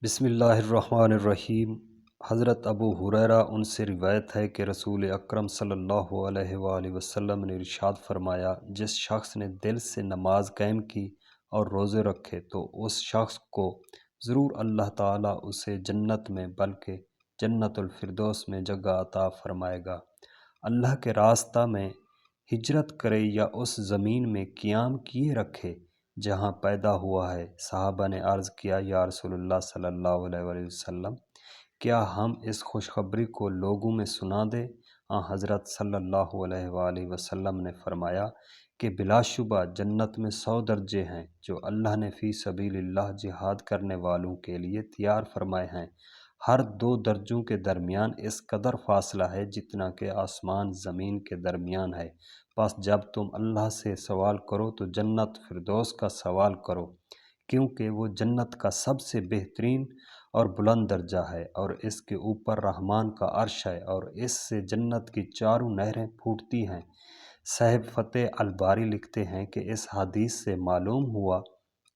بسم اللہ الرحمن الرحیم۔ حضرت ابو ہریرہ ان سے روایت ہے کہ رسول اکرم صلی اللہ علیہ وآلہ وسلم نے ارشاد فرمایا، جس شخص نے دل سے نماز قائم کی اور روزے رکھے تو اس شخص کو ضرور اللہ تعالیٰ اسے جنت میں بلکہ جنت الفردوس میں جگہ عطا فرمائے گا۔ اللہ کے راستہ میں ہجرت کرے یا اس زمین میں قیام کیے رکھے جہاں پیدا ہوا ہے۔ صحابہ نے عرض کیا، یا رسول اللہ صلی اللہ علیہ وآلہ وسلم، کیا ہم اس خوشخبری کو لوگوں میں سنا دیں؟ حضرت صلی اللہ علیہ وآلہ وسلم نے فرمایا کہ بلا شبہ جنت میں 100 درجے ہیں جو اللہ نے فی سبیل اللہ جہاد کرنے والوں کے لیے تیار فرمائے ہیں۔ ہر 2 درجوں کے درمیان اس قدر فاصلہ ہے جتنا کہ آسمان زمین کے درمیان ہے۔ بس جب تم اللہ سے سوال کرو تو جنت فردوس کا سوال کرو، کیونکہ وہ جنت کا سب سے بہترین اور بلند درجہ ہے اور اس کے اوپر رحمان کا عرش ہے اور اس سے جنت کی 4 نہریں پھوٹتی ہیں۔ صاحب فتح الباری لکھتے ہیں کہ اس حدیث سے معلوم ہوا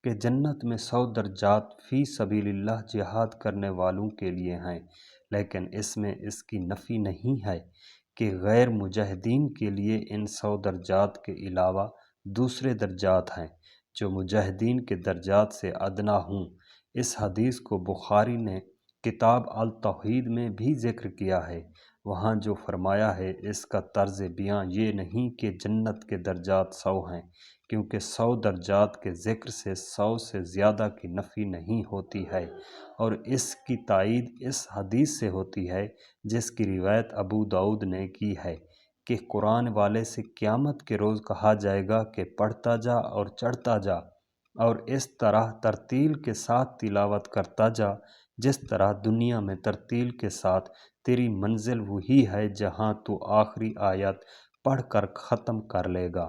کہ جنت میں 100 درجات فی سبیل اللہ جہاد کرنے والوں کے لیے ہیں، لیکن اس میں اس کی نفی نہیں ہے کہ غیر مجاہدین کے لیے ان 100 درجات کے علاوہ دوسرے درجات ہیں جو مجاہدین کے درجات سے ادنا ہوں۔ اس حدیث کو بخاری نے کتاب التوحید میں بھی ذکر کیا ہے۔ وہاں جو فرمایا ہے اس کا طرز بیان یہ نہیں کہ جنت کے درجات 100 ہیں، کیونکہ 100 درجات کے ذکر سے 100 سے زیادہ کی نفی نہیں ہوتی ہے، اور اس کی تائید اس حدیث سے ہوتی ہے جس کی روایت ابو داؤد نے کی ہے کہ قرآن والے سے قیامت کے روز کہا جائے گا کہ پڑھتا جا اور چڑھتا جا، اور اس طرح ترتیل کے ساتھ تلاوت کرتا جا جس طرح دنیا میں ترتیل کے ساتھ تیری منزل وہی ہے جہاں تو آخری آیت پڑھ کر ختم کر لے گا۔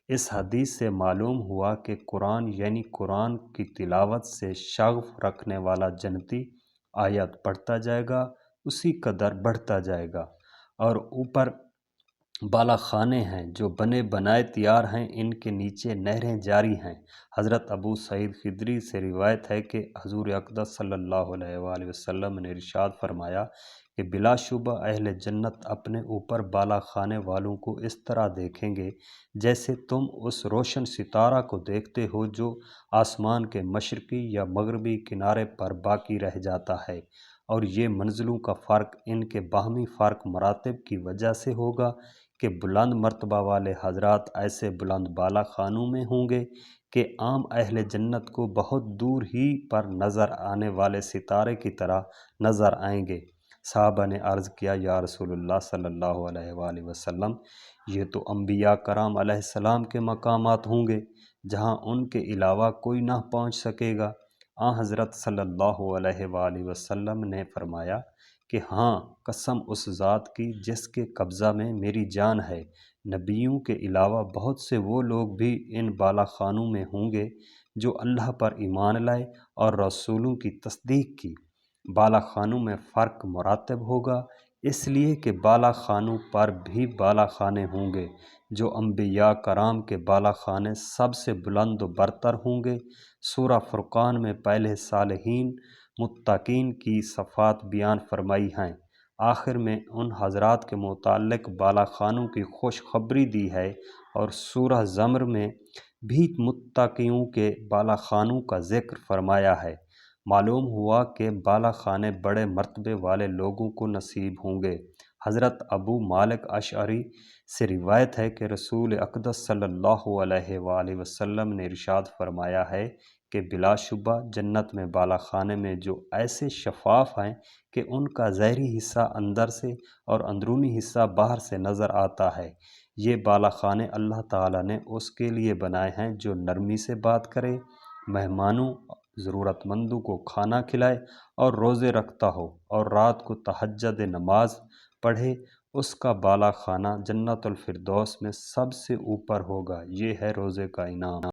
اس حدیث سے معلوم ہوا کہ قرآن یعنی قرآن کی تلاوت سے شغف رکھنے والا جنتی آیت پڑھتا جائے گا، اسی قدر بڑھتا جائے گا، اور اوپر بالا خانے ہیں جو بنے بنائے تیار ہیں، ان کے نیچے نہریں جاری ہیں۔ حضرت ابو سعید خدری سے روایت ہے کہ حضور اقدس صلی اللہ علیہ وآلہ وسلم نے ارشاد فرمایا کہ بلا شبہ اہل جنت اپنے اوپر بالا خانے والوں کو اس طرح دیکھیں گے جیسے تم اس روشن ستارہ کو دیکھتے ہو جو آسمان کے مشرقی یا مغربی کنارے پر باقی رہ جاتا ہے، اور یہ منزلوں کا فرق ان کے باہمی فرق مراتب کی وجہ سے ہوگا کہ بلند مرتبہ والے حضرات ایسے بلند بالا خانوں میں ہوں گے کہ عام اہل جنت کو بہت دور ہی پر نظر آنے والے ستارے کی طرح نظر آئیں گے۔ صحابہ نے عرض کیا، یا رسول اللہ صلی اللہ علیہ وآلہ وسلم، یہ تو انبیاء کرام علیہ السلام کے مقامات ہوں گے جہاں ان کے علاوہ کوئی نہ پہنچ سکے گا۔ حضرت صلی اللہ علیہ وآلہ وسلم نے فرمایا کہ ہاں، قسم اس ذات کی جس کے قبضہ میں میری جان ہے، نبیوں کے علاوہ بہت سے وہ لوگ بھی ان بالا خانوں میں ہوں گے جو اللہ پر ایمان لائے اور رسولوں کی تصدیق کی۔ بالا خانوں میں فرق مراتب ہوگا، اس لیے کہ بالا خانوں پر بھی بالا خانے ہوں گے جو انبیاء کرام کے بالا خانے سب سے بلند و برتر ہوں گے۔ سورہ فرقان میں پہلے صالحین متقین کی صفات بیان فرمائی ہیں، آخر میں ان حضرات کے متعلق بالا خانوں کی خوشخبری دی ہے، اور سورہ زمر میں بھی متقیوں کے بالا خانوں کا ذکر فرمایا ہے۔ معلوم ہوا کہ بالا خانے بڑے مرتبے والے لوگوں کو نصیب ہوں گے۔ حضرت ابو مالک اشعری سے روایت ہے کہ رسول اقدس صلی اللہ علیہ وآلہ وسلم نے ارشاد فرمایا ہے کہ بلا شبہ جنت میں بالا خانے میں جو ایسے شفاف ہیں کہ ان کا ظاہری حصہ اندر سے اور اندرونی حصہ باہر سے نظر آتا ہے، یہ بالا خانے اللہ تعالیٰ نے اس کے لیے بنائے ہیں جو نرمی سے بات کرے، مہمانوں ضرورت مندوں کو کھانا کھلائے اور روزے رکھتا ہو، اور رات کو تہجد نماز پڑھے، اس کا بالا خانہ جنت الفردوس میں سب سے اوپر ہوگا۔ یہ ہے روزے کا انعام۔